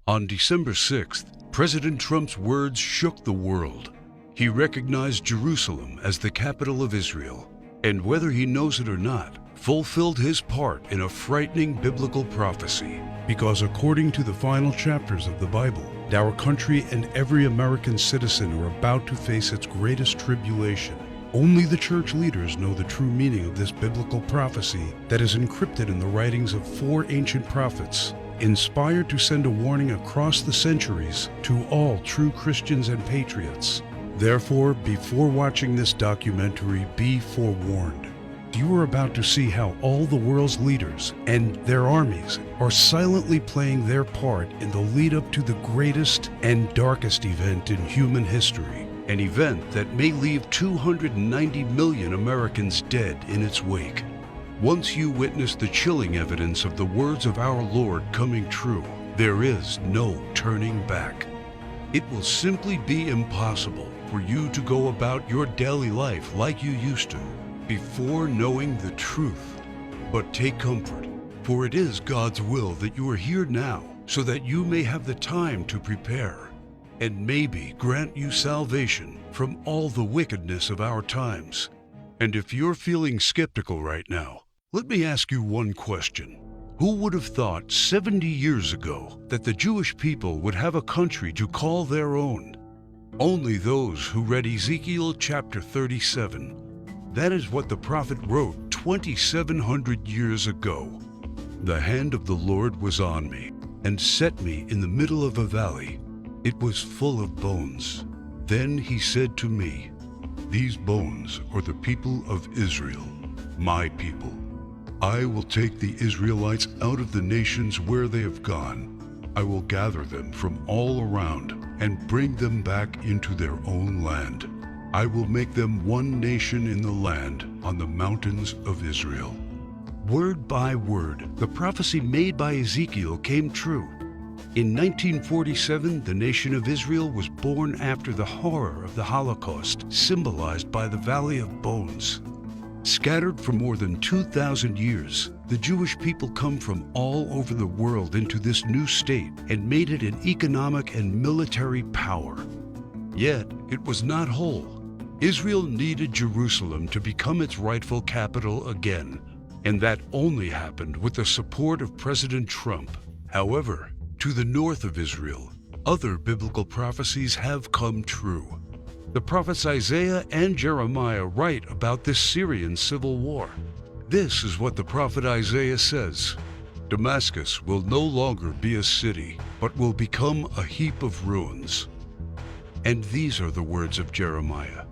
On December 6th, President Trump's words shook the world. He recognized Jerusalem as the capital of Israel, and whether he knows it or not, fulfilled his part in a frightening biblical prophecy. Because according to the final chapters of the Bible, our country and every American citizen are about to face its greatest tribulation. Only the church leaders know the true meaning of this biblical prophecy that is encrypted in the writings of 4 ancient prophets, inspired to send a warning across the centuries to all true Christians and patriots. Therefore, before watching this documentary, be forewarned. You are about to see how all the world's leaders and their armies are silently playing their part in the lead up to the greatest and darkest event in human history. An event that may leave 290 million Americans dead in its wake. Once you witness the chilling evidence of the words of our Lord coming true, there is no turning back. It will simply be impossible for you to go about your daily life like you used to before knowing the truth. But take comfort, for it is God's will that you are here now so that you may have the time to prepare and maybe grant you salvation from all the wickedness of our times. And if you're feeling skeptical right now, let me ask you one question. Who would have thought 70 years ago that the Jewish people would have a country to call their own? Only those who read Ezekiel chapter 37. That is what the prophet wrote 2,700 years ago. The hand of the Lord was on me and set me in the middle of a valley. It was full of bones. Then he said to me, "These bones are the people of Israel, my people. I will take the Israelites out of the nations where they have gone. I will gather them from all around and bring them back into their own land. I will make them one nation in the land on the mountains of Israel." Word by word, the prophecy made by Ezekiel came true. In 1947, the nation of Israel was born after the horror of the Holocaust, symbolized by the Valley of Bones. Scattered for more than 2,000 years, the Jewish people come from all over the world into this new state and made it an economic and military power. Yet, it was not whole. Israel needed Jerusalem to become its rightful capital again, and that only happened with the support of President Trump. However, to the north of Israel, other biblical prophecies have come true. The prophets Isaiah and Jeremiah write about this Syrian civil war. This is what the prophet Isaiah says: "Damascus will no longer be a city, but will become a heap of ruins." And these are the words of Jeremiah: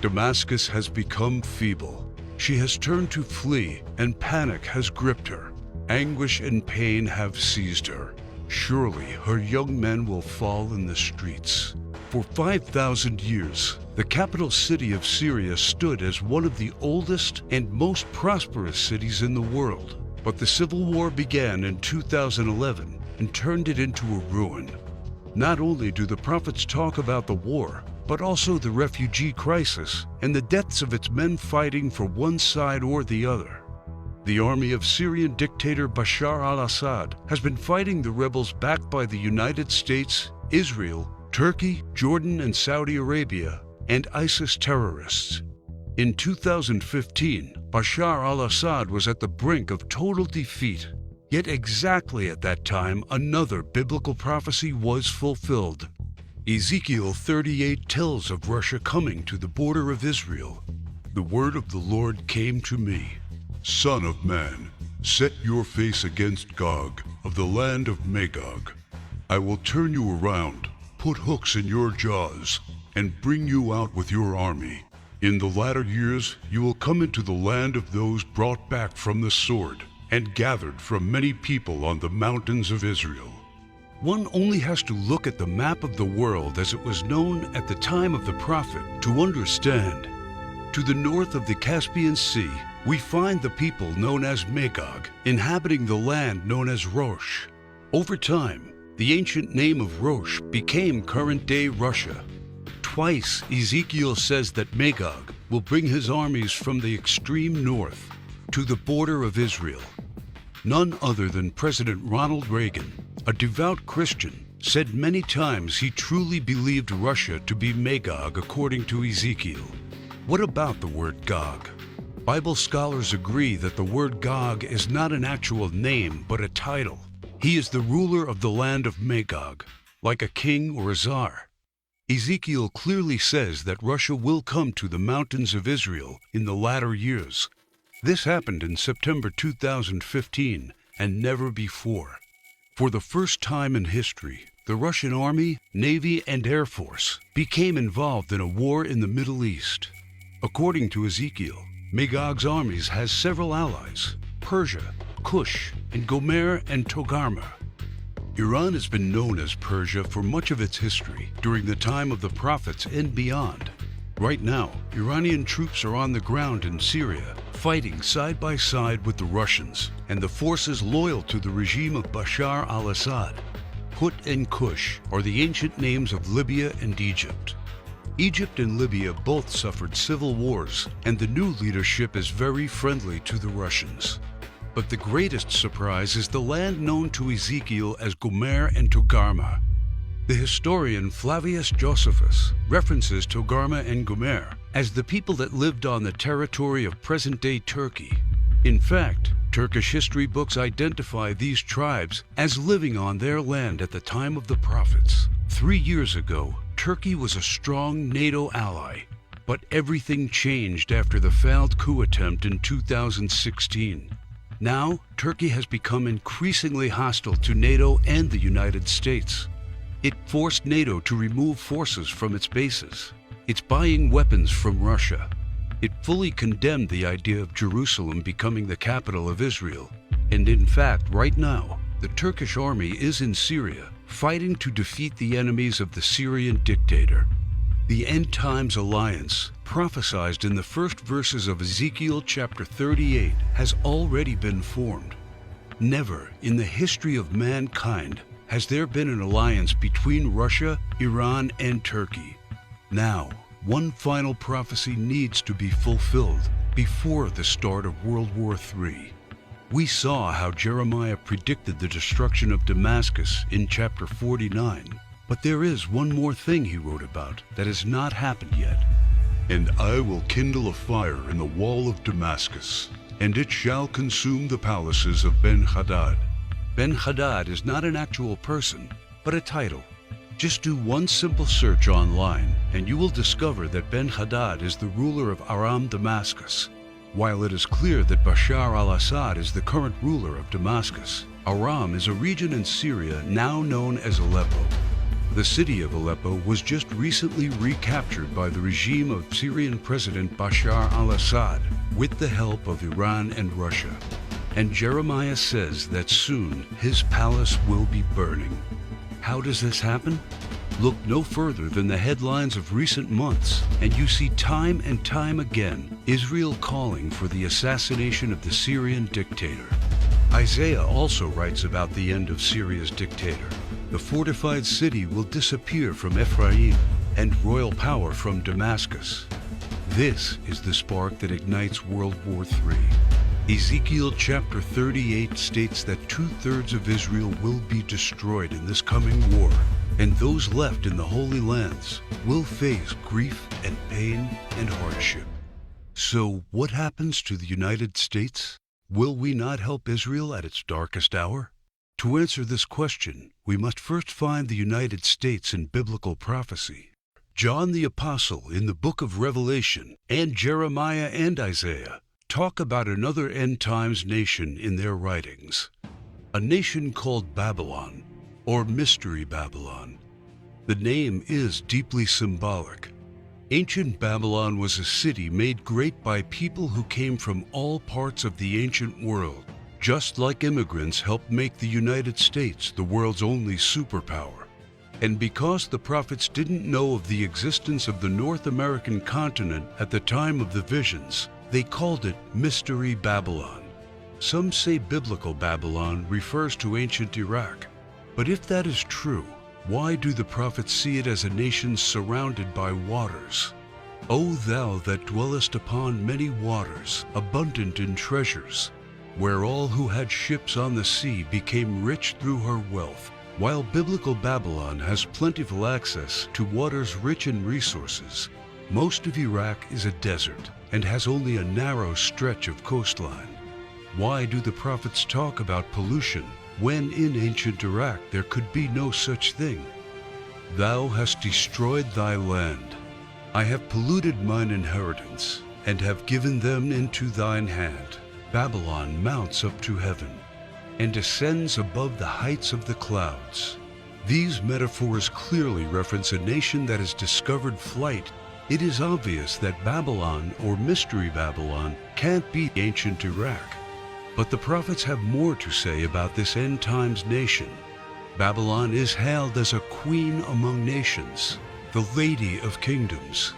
"Damascus has become feeble. She has turned to flee, and panic has gripped her. Anguish and pain have seized her. Surely her young men will fall in the streets." For 5,000 years, the capital city of Syria stood as one of the oldest and most prosperous cities in the world. But the civil war began in 2011 and turned it into a ruin. Not only do the prophets talk about the war, but also the refugee crisis and the deaths of its men fighting for one side or the other. The army of Syrian dictator Bashar al-Assad has been fighting the rebels backed by the United States, Israel, Turkey, Jordan, and Saudi Arabia, and ISIS terrorists. In 2015, Bashar al-Assad was at the brink of total defeat. Yet exactly at that time, another biblical prophecy was fulfilled. Ezekiel 38 tells of Russia coming to the border of Israel. The word of the Lord came to me: "Son of man, set your face against Gog of the land of Magog. I will turn you around, put hooks in your jaws, and bring you out with your army. In the latter years you will come into the land of those brought back from the sword and gathered from many people on the mountains of Israel." One only has to look at the map of the world as it was known at the time of the prophet to understand. To the north of the Caspian Sea, we find the people known as Magog, inhabiting the land known as Rosh. Over time, the ancient name of Rosh became current-day Russia. Twice, Ezekiel says that Magog will bring his armies from the extreme north to the border of Israel. None other than President Ronald Reagan, a devout Christian, said many times he truly believed Russia to be Magog according to Ezekiel. What about the word Gog? Bible scholars agree that the word Gog is not an actual name, but a title. He is the ruler of the land of Magog, like a king or a czar. Ezekiel clearly says that Russia will come to the mountains of Israel in the latter years. This happened in September 2015 and never before. For the first time in history, the Russian Army, Navy, and Air Force became involved in a war in the Middle East. According to Ezekiel, Magog's armies has several allies: Persia, Cush, and Gomer and Togarmah. Iran has been known as Persia for much of its history during the time of the prophets and beyond. Right now, Iranian troops are on the ground in Syria, fighting side by side with the Russians and the forces loyal to the regime of Bashar al-Assad. Put and Cush are the ancient names of Libya and Egypt. Egypt and Libya both suffered civil wars, and the new leadership is very friendly to the Russians. But the greatest surprise is the land known to Ezekiel as Gomer and Togarmah. The historian Flavius Josephus references Togarmah and Gomer as the people that lived on the territory of present-day Turkey. In fact, Turkish history books identify these tribes as living on their land at the time of the prophets. 3 years ago, Turkey was a strong NATO ally, but everything changed after the failed coup attempt in 2016. Now, Turkey has become increasingly hostile to NATO and the United States. It forced NATO to remove forces from its bases. It's buying weapons from Russia. It fully condemned the idea of Jerusalem becoming the capital of Israel. And in fact, right now, the Turkish army is in Syria, fighting to defeat the enemies of the Syrian dictator. The End Times Alliance, prophesied in the first verses of Ezekiel chapter 38, has already been formed. Never in the history of mankind has there been an alliance between Russia, Iran, and Turkey. Now, one final prophecy needs to be fulfilled before the start of World War III. We saw how Jeremiah predicted the destruction of Damascus in chapter 49, but there is one more thing he wrote about that has not happened yet. And I will kindle a fire in the wall of Damascus, and it shall consume the palaces of Ben-Hadad. Ben-Hadad is not an actual person, but a title. Just do one simple search online, and you will discover that Ben-Hadad is the ruler of Aram Damascus. While it is clear that Bashar al-Assad is the current ruler of Damascus, Aram is a region in Syria now known as Aleppo. The city of Aleppo was just recently recaptured by the regime of Syrian President Bashar al-Assad with the help of Iran and Russia. And Jeremiah says that soon his palace will be burning. How does this happen? Look no further than the headlines of recent months, and you see time and time again Israel calling for the assassination of the Syrian dictator. Isaiah also writes about the end of Syria's dictator. The fortified city will disappear from Ephraim, and royal power from Damascus. This is the spark that ignites World War III. Ezekiel chapter 38 states that 2/3 of Israel will be destroyed in this coming war, and those left in the Holy Lands will face grief and pain and hardship. So what happens to the United States? Will we not help Israel at its darkest hour? To answer this question, we must first find the United States in biblical prophecy. John the Apostle in the book of Revelation and Jeremiah and Isaiah talk about another end times nation in their writings, a nation called Babylon, or Mystery Babylon. The name is deeply symbolic. Ancient Babylon was a city made great by people who came from all parts of the ancient world, just like immigrants helped make the United States the world's only superpower. And because the prophets didn't know of the existence of the North American continent at the time of the visions, they called it Mystery Babylon. Some say biblical Babylon refers to ancient Iraq. But if that is true, why do the prophets see it as a nation surrounded by waters? O thou that dwellest upon many waters, abundant in treasures, where all who had ships on the sea became rich through her wealth. While biblical Babylon has plentiful access to waters rich in resources, most of Iraq is a desert and has only a narrow stretch of coastline. Why do the prophets talk about pollution when in ancient Iraq there could be no such thing? Thou hast destroyed thy land. I have polluted mine inheritance, and have given them into thine hand. Babylon mounts up to heaven, and ascends above the heights of the clouds. These metaphors clearly reference a nation that has discovered flight. It is obvious that Babylon, or Mystery Babylon, can't be ancient Iraq. But the prophets have more to say about this end times nation. Babylon is hailed as a queen among nations, the lady of kingdoms.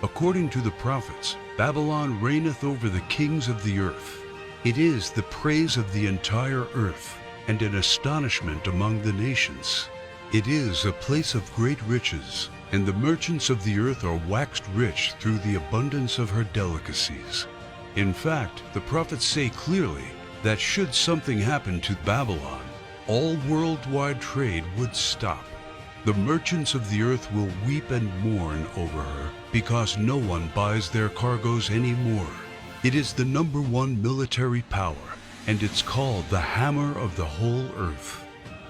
According to the prophets, Babylon reigneth over the kings of the earth. It is the praise of the entire earth, and an astonishment among the nations. It is a place of great riches, and the merchants of the earth are waxed rich through the abundance of her delicacies. In fact, the prophets say clearly that should something happen to Babylon, all worldwide trade would stop. The merchants of the earth will weep and mourn over her, because no one buys their cargoes anymore. It is the #1 military power, and it's called the hammer of the whole earth.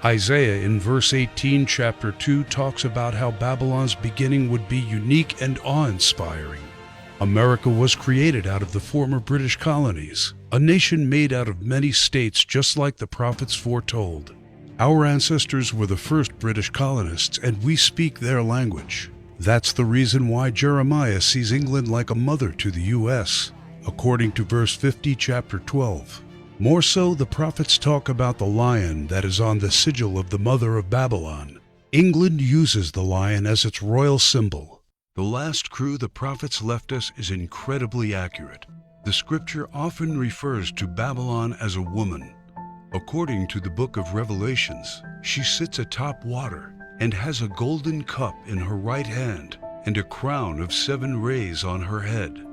Isaiah in verse 18, chapter 2, talks about how Babylon's beginning would be unique and awe-inspiring. America was created out of the former British colonies, a nation made out of many states just like the prophets foretold. Our ancestors were the first British colonists, and we speak their language. That's the reason why Jeremiah sees England like a mother to the U.S., according to verse 50, chapter 12. More so, the prophets talk about the lion that is on the sigil of the mother of Babylon. England uses the lion as its royal symbol. The last crew the prophets left us is incredibly accurate. The scripture often refers to Babylon as a woman. According to the book of Revelations, she sits atop water and has a golden cup in her right hand and a crown of 7 rays on her head.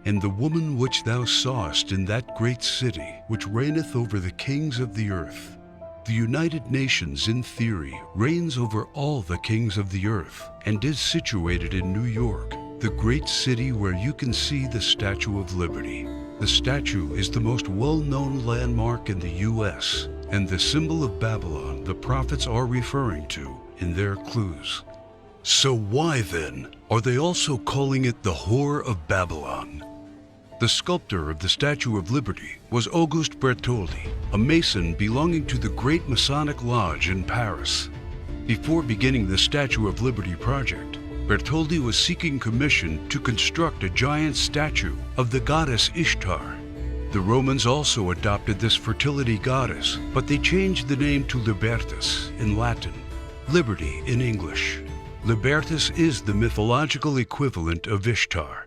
And the woman which thou sawest in that great city, which reigneth over the kings of the earth. The United Nations, in theory, reigns over all the kings of the earth and is situated in New York, the great city where you can see the Statue of Liberty. The statue is the most well-known landmark in the U.S. and the symbol of Babylon the prophets are referring to in their clues. So why then are they also calling it the Whore of Babylon? The sculptor of the Statue of Liberty was Auguste Bertoldi, a Mason belonging to the Great Masonic Lodge in Paris. Before beginning the Statue of Liberty project, Bertoldi was seeking commission to construct a giant statue of the goddess Ishtar. The Romans also adopted this fertility goddess, but they changed the name to Libertas in Latin, liberty in English. Libertas is the mythological equivalent of Ishtar.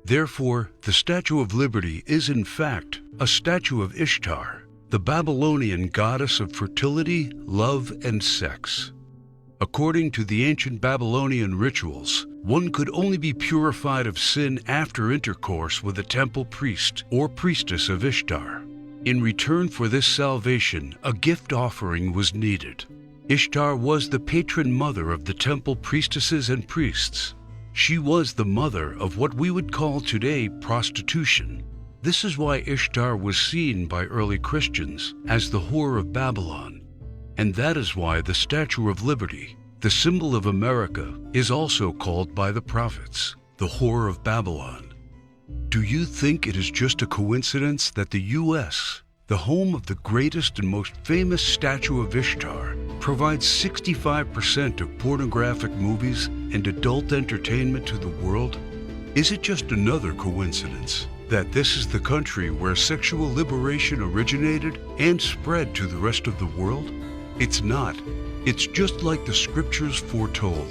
Therefore, the Statue of Liberty is in fact a statue of Ishtar, the Babylonian goddess of fertility, love, and sex. According to the ancient Babylonian rituals, one could only be purified of sin after intercourse with a temple priest or priestess of Ishtar. In return for this salvation, a gift offering was needed. Ishtar was the patron mother of the temple priestesses and priests. She was the mother of what we would call today prostitution. This is why Ishtar was seen by early Christians as the Whore of Babylon. And that is why the Statue of Liberty, the symbol of America, is also called by the prophets the Whore of Babylon. Do you think it is just a coincidence that the U.S., the home of the greatest and most famous statue of Ishtar, provides 65% of pornographic movies and adult entertainment to the world? Is it just another coincidence that this is the country where sexual liberation originated and spread to the rest of the world? It's not. It's just like the scriptures foretold.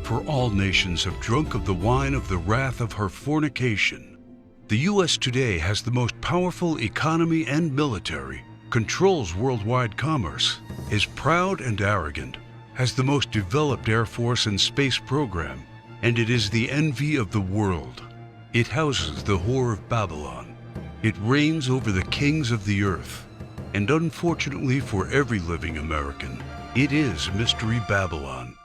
For all nations have drunk of the wine of the wrath of her fornication. The U.S. today has the most powerful economy and military, controls worldwide commerce, is proud and arrogant, has the most developed Air Force and space program, and it is the envy of the world. It houses the Whore of Babylon. It reigns over the kings of the earth. And unfortunately for every living American, It is Mystery Babylon.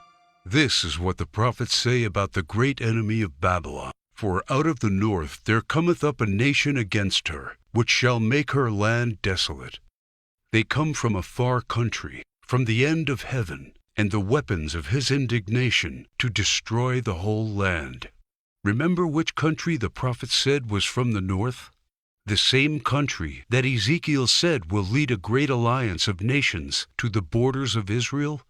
This is what the prophets say about the great enemy of Babylon. For out of the north there cometh up a nation against her, which shall make her land desolate. They come from a far country, from the end of heaven, and the weapons of his indignation to destroy the whole land. Remember which country the prophet said was from the north? The same country that Ezekiel said will lead a great alliance of nations to the borders of Israel?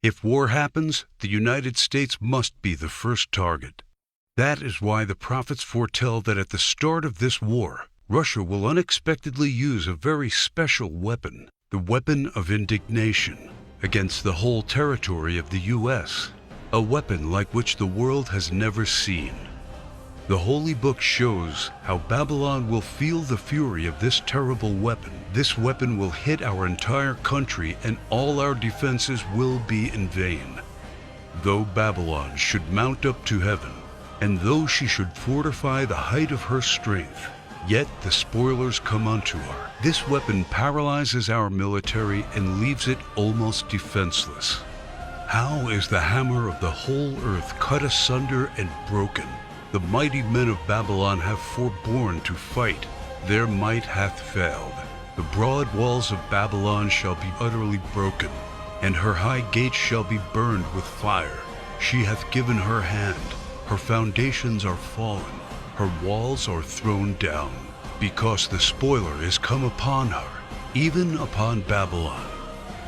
If war happens, the United States must be the first target. That is why the prophets foretell that at the start of this war, Russia will unexpectedly use a very special weapon, the weapon of indignation, against the whole territory of the U.S., a weapon like which the world has never seen. The Holy Book shows how Babylon will feel the fury of this terrible weapon. This weapon will hit our entire country, and all our defenses will be in vain. Though Babylon should mount up to heaven, and though she should fortify the height of her strength, yet the spoilers come unto her. This weapon paralyzes our military and leaves it almost defenseless. How is the hammer of the whole earth cut asunder and broken? The mighty men of Babylon have forborne to fight. Their might hath failed. The broad walls of Babylon shall be utterly broken, and her high gates shall be burned with fire. She hath given her hand. Her foundations are fallen. Her walls are thrown down, because the spoiler is come upon her, even upon Babylon.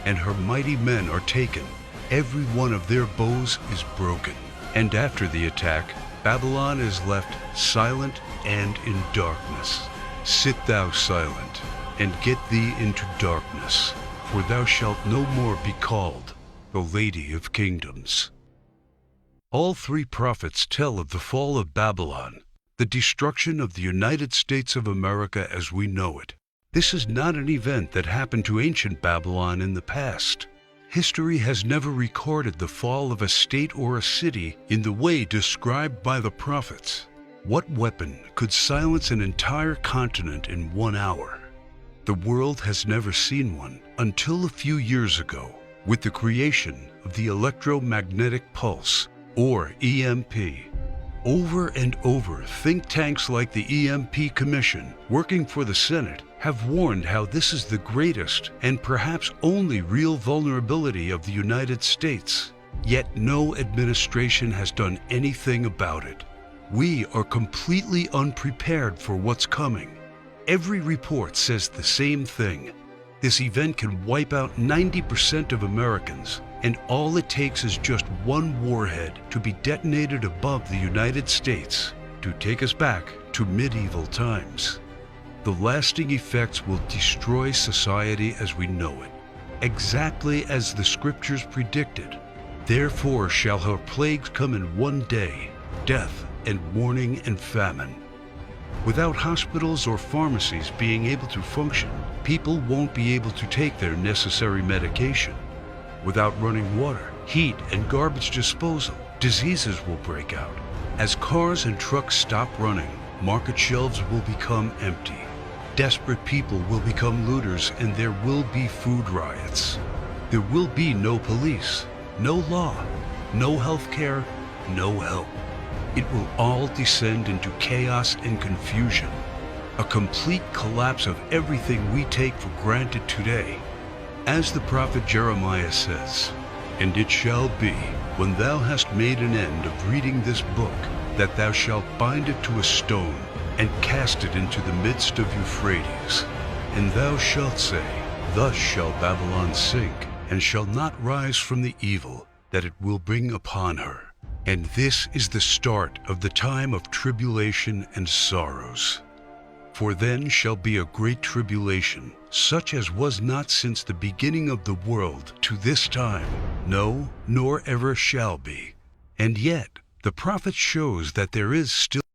And her mighty men are taken. Every one of their bows is broken. And after the attack, Babylon is left silent and in darkness. Sit thou silent, and get thee into darkness, for thou shalt no more be called the Lady of Kingdoms. All three prophets tell of the fall of Babylon, the destruction of the United States of America as we know it. This is not an event that happened to ancient Babylon in the past. History has never recorded the fall of a state or a city in the way described by the prophets. What weapon could silence an entire continent in 1 hour? The world has never seen one until a few years ago, with the creation of the electromagnetic pulse, or EMP. Over and over, think tanks like the EMP Commission, working for the Senate, have warned how this is the greatest and perhaps only real vulnerability of the United States. Yet no administration has done anything about it. We are completely unprepared for what's coming. Every report says the same thing. This event can wipe out 90% of Americans, and all it takes is just one warhead to be detonated above the United States to take us back to medieval times. The lasting effects will destroy society as we know it, exactly as the scriptures predicted. Therefore shall her plagues come in one day, death and mourning and famine. Without hospitals or pharmacies being able to function, people won't be able to take their necessary medication. Without running water, heat, and garbage disposal, diseases will break out. As cars and trucks stop running, market shelves will become empty. Desperate people will become looters, and there will be food riots. There will be no police, no law, no health care, no help. It will all descend into chaos and confusion, a complete collapse of everything we take for granted today. As the prophet Jeremiah says, "And it shall be, when thou hast made an end of reading this book, that thou shalt bind it to a stone, and cast it into the midst of Euphrates. And thou shalt say, Thus shall Babylon sink, and shall not rise from the evil that it will bring upon her. And this is the start of the time of tribulation and sorrows. For then shall be a great tribulation, such as was not since the beginning of the world to this time, no, nor ever shall be." And yet, the prophet shows that there is still